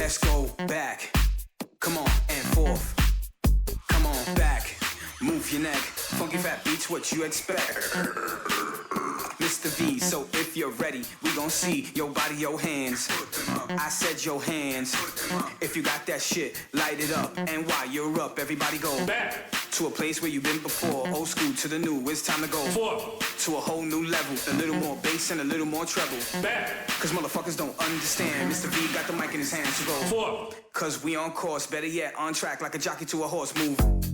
Let's go back. Come on and forth. Come on back. Move your neck. Funky fat beats, what you expect? Mr. V, so if you're ready, we gon' see your body, your hands. I said your hands. If you got that shit, light it up. And while you're up, everybody go back to a place where you've been before. Old school to the new, it's time to go forward to a whole new level. A little more bass and a little more treble. Back. Cause motherfuckers don't understand. Mr. V got the mic in his hands to go forward. Cause we on course, better yet on track like a jockey to a horse. Move.